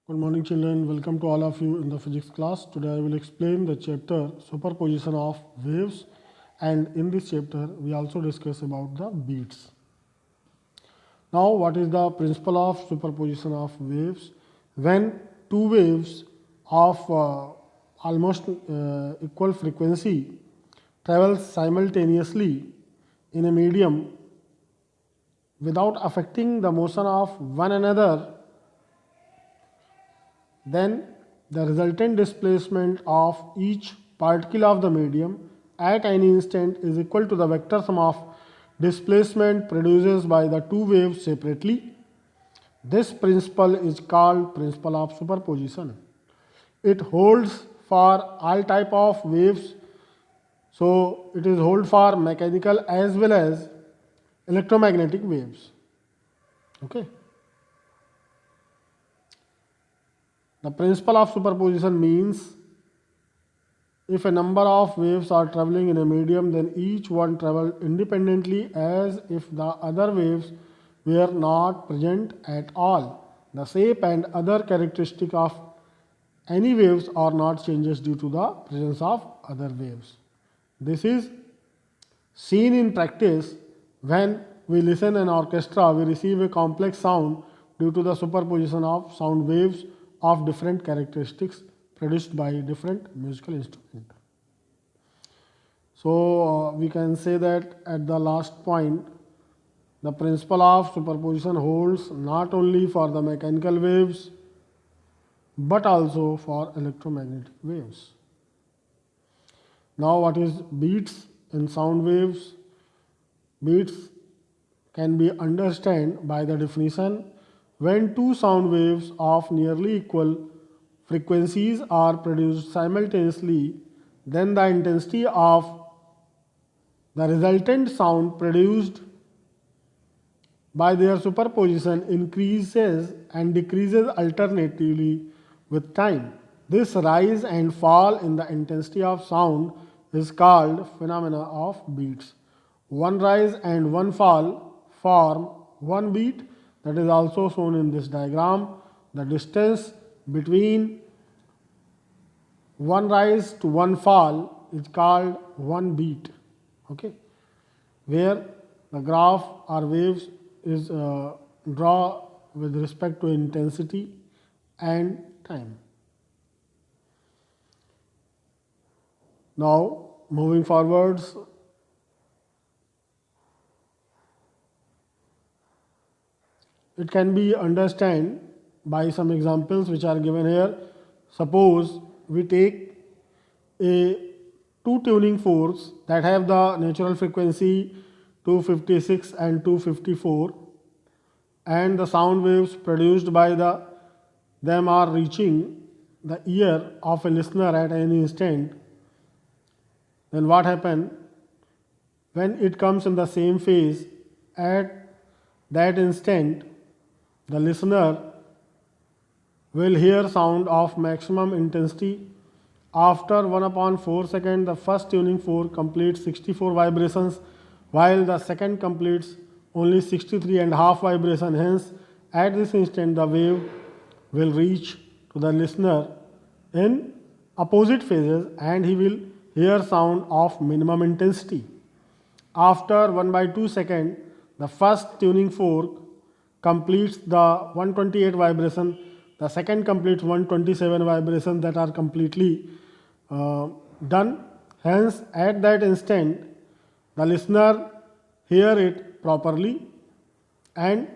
Good morning children, welcome to all of you in the physics class. Today I will explain the chapter superposition of waves, and in this chapter we also discuss about the beats. Now what is the principle of superposition of waves? When two waves of almost equal frequency travel simultaneously in a medium without affecting the motion of one another, then the resultant displacement of each particle of the medium at any instant is equal to the vector sum of displacement produced by the two waves separately. This principle is called principle of superposition. It holds for all type of waves, so it is hold for mechanical as well as electromagnetic waves. Okay. The principle of superposition means if a number of waves are traveling in a medium, then each one travel independently as if the other waves were not present at all. The shape and other characteristic of any waves are not changes due to the presence of other waves. This is seen in practice when we listen an orchestra, we receive a complex sound due to the superposition of sound waves of different characteristics produced by different musical instruments. So we can say that at the last point, the principle of superposition holds not only for the mechanical waves but also for electromagnetic waves. Now what is beats in sound waves? Beats can be understood by the definition when two sound waves of nearly equal frequencies are produced simultaneously, then the intensity of the resultant sound produced by their superposition increases and decreases alternatively with time. This rise and fall in the intensity of sound is called phenomena of beats. One rise and one fall form one beat, that is also shown in this diagram. The distance between one rise to one fall is called one beat. Okay, where the graph or waves is draw with respect to intensity and time. Now moving forwards, it can be understood by some examples which are given here. Suppose we take a two tuning forks that have the natural frequency 256 and 254, and the sound waves produced by them are reaching the ear of a listener at any instant. Then what happens when it comes in the same phase at that instant? The listener will hear sound of maximum intensity. After 1/4 second, the first tuning fork completes 64 vibrations, while the second completes only 63.5 vibrations. Hence, at this instant, the wave will reach to the listener in opposite phases and he will hear sound of minimum intensity. After 1/2 second, the first tuning fork completes the 128 vibration, the second completes 127 vibrations that are completely done. Hence, at that instant, the listener hear it properly and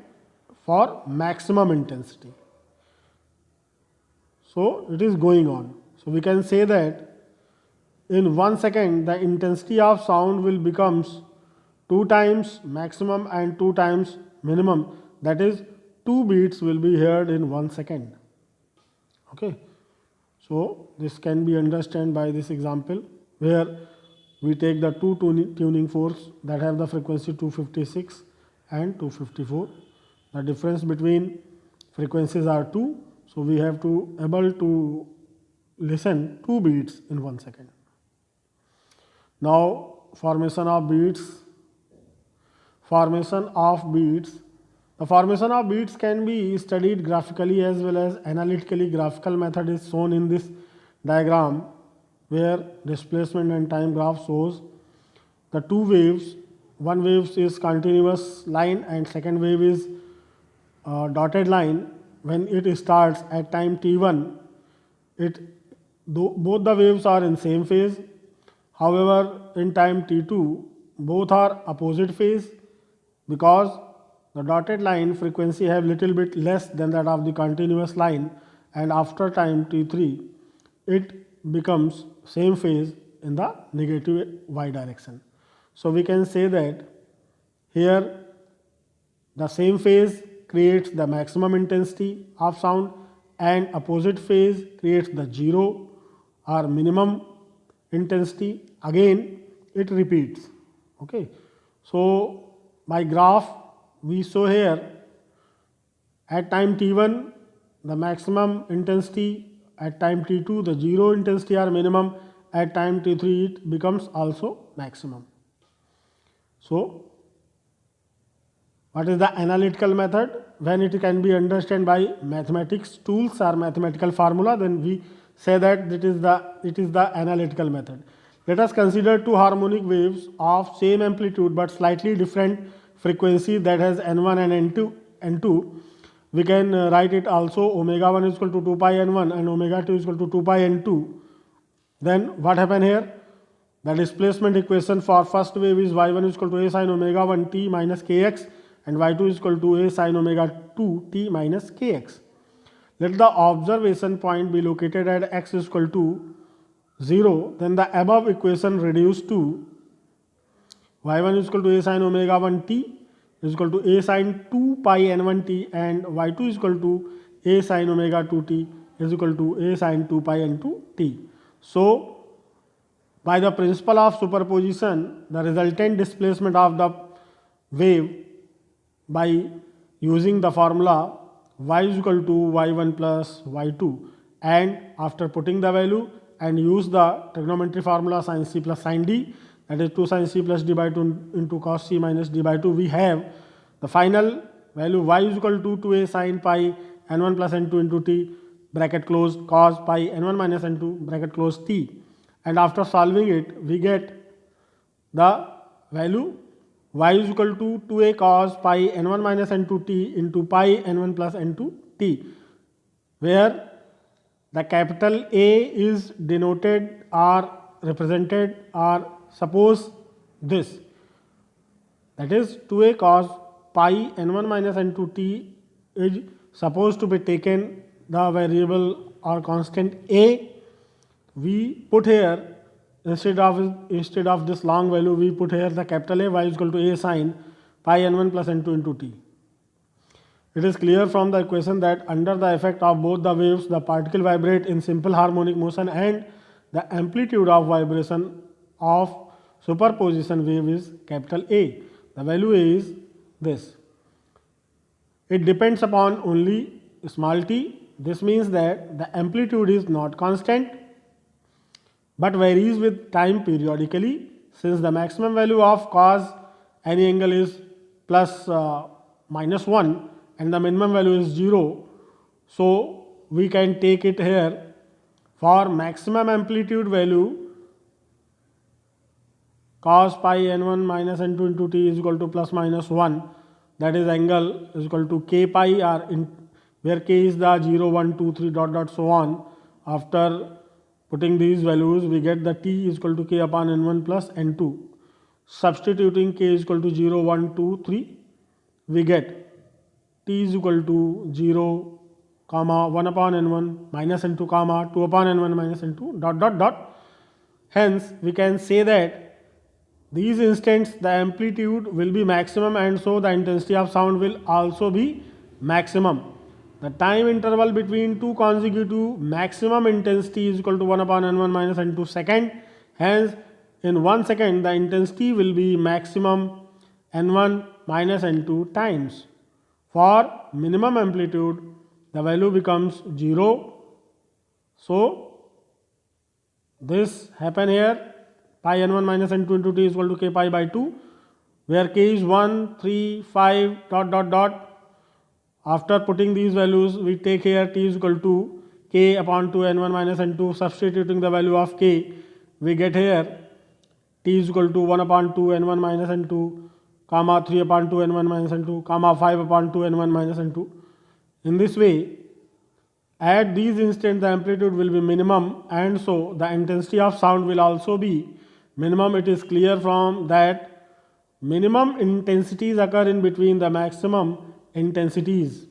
for maximum intensity. So it is going on. So we can say that in 1 second the intensity of sound will becomes 2 times maximum and 2 times minimum. That is, 2 beats will be heard in 1 second. Okay. So this can be understood by this example where we take the two tuning forks that have the frequency 256 and 254. The difference between frequencies are 2, so we have to able to listen 2 beats in 1 second. Now formation of beats. The The formation of beats can be studied graphically as well as analytically. Graphical method is shown in this diagram where displacement and time graph shows the two waves. One wave is continuous line and second wave is dotted line. When it starts at time t1, both the waves are in same phase. However, in time t2, both are opposite phase because the dotted line frequency have little bit less than that of the continuous line, and after time t3 it becomes same phase in the negative y direction. So we can say that here the same phase creates the maximum intensity of sound and opposite phase creates the zero or minimum intensity. Again it repeats. Okay. So by graph we show here at time t1 the maximum intensity, at time t2 the zero intensity or minimum, at time t3 it becomes also maximum. So what is the analytical method? When it can be understood by mathematics tools or mathematical formula, then we say that it is the analytical method. Let us consider two harmonic waves of same amplitude but slightly different frequency that has n1 and n2. We can write it also omega 1 is equal to 2 pi n1 and omega 2 is equal to 2 pi n2. Then what happened here? The displacement equation for first wave is y1 is equal to a sin omega 1 t minus kx and y2 is equal to a sin omega 2 t minus kx. Let the observation point be located at x is equal to 0. Then the above equation reduced to y1 is equal to a sin omega 1 t is equal to a sin 2 pi n1 t and y2 is equal to a sin omega 2 t is equal to a sin 2 pi n2 t. So by the principle of superposition, the resultant displacement of the wave by using the formula y is equal to y1 plus y2, and after putting the value and use the trigonometry formula sin c plus sin d, that is 2 sin c plus d by 2 into cos c minus d by 2, we have the final value y is equal to 2a sin pi n1 plus n2 into t bracket closed cos pi n1 minus n2 bracket closed t, and after solving it we get the value y is equal to 2a cos pi n1 minus n2 t into pi n1 plus n2 t, where the capital A is denoted or represented, or suppose this, that is 2a cos pi n1 minus n2 t is supposed to be taken the variable or constant A. We put here instead of this long value we put here the capital A, y is equal to a sin pi n1 plus n2 into t. It is clear from the equation that under the effect of both the waves the particle vibrate in simple harmonic motion and the amplitude of vibration of superposition wave is capital A. The value is this. It depends upon only small t. This means that the amplitude is not constant but varies with time periodically. Since the maximum value of cos any angle is plus minus 1 and the minimum value is 0, so we can take it here for maximum amplitude value cos pi n1 minus n2 into t is equal to plus minus 1, that is angle is equal to k pi, or in where k is the 0, 1, 2, 3 dot dot so on. After putting these values we get the t is equal to k upon n1 plus n2. Substituting k is equal to 0, 1, 2, 3, we get t is equal to 0, comma 1 upon n1 minus n2, comma 2 upon n1 minus n2 dot dot dot. Hence we can say that these instants the amplitude will be maximum and so the intensity of sound will also be maximum. The time interval between two consecutive maximum intensity is equal to 1 upon n1 minus n2 second. Hence in 1 second the intensity will be maximum n1 minus n2 times. For minimum amplitude the value becomes 0. So this happen here, pi n1 minus n2 into t is equal to k pi by 2, where k is 1, 3, 5 dot dot dot. After putting these values, we take here t is equal to k upon 2 n1 minus n2. Substituting the value of k, we get here t is equal to 1 upon 2 n1 minus n2, comma 3 upon 2 n1 minus n2, comma 5 upon 2 n1 minus n2. In this way, at these instants the amplitude will be minimum, and so the intensity of sound will also be minimum. It is clear from that minimum intensities occur in between the maximum intensities.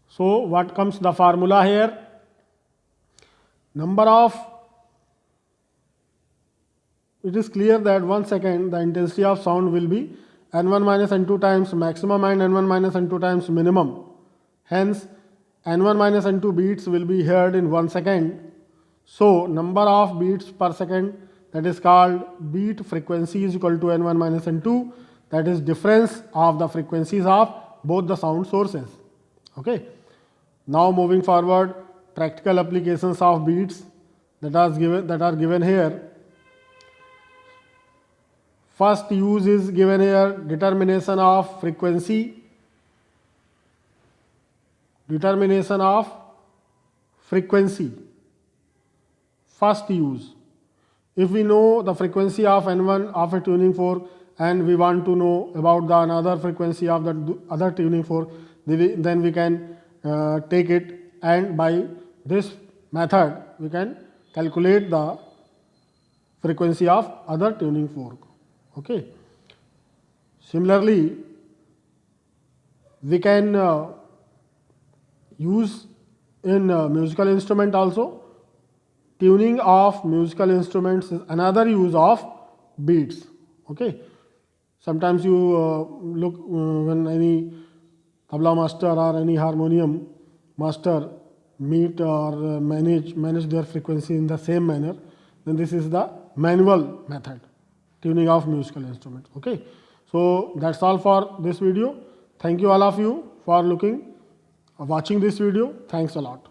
So what comes the formula here? It is clear that 1 second the intensity of sound will be n1 minus n2 times maximum and n1 minus n2 times minimum. Hence n1 minus n2 beats will be heard in 1 second. So number of beats per second, that is called beat frequency, is equal to n1 minus n2, that is difference of the frequencies of both the sound sources. Okay. Now moving forward, practical applications of beats that are given here. First use is given here, determination of frequency. Determination of frequency. First use. If we know the frequency of n1 of a tuning fork and we want to know about the another frequency of the other tuning fork, then we can take it, and by this method we can calculate the frequency of other tuning fork. Okay. Similarly, we can use in musical instrument also. Tuning of musical instruments is another use of beats. Okay. Sometimes you look when any tabla master or any harmonium master meet or manage their frequency in the same manner, then this is the manual method, tuning of musical instruments. Okay. So that's all for this video. Thank you all of you for watching this video. Thanks a lot.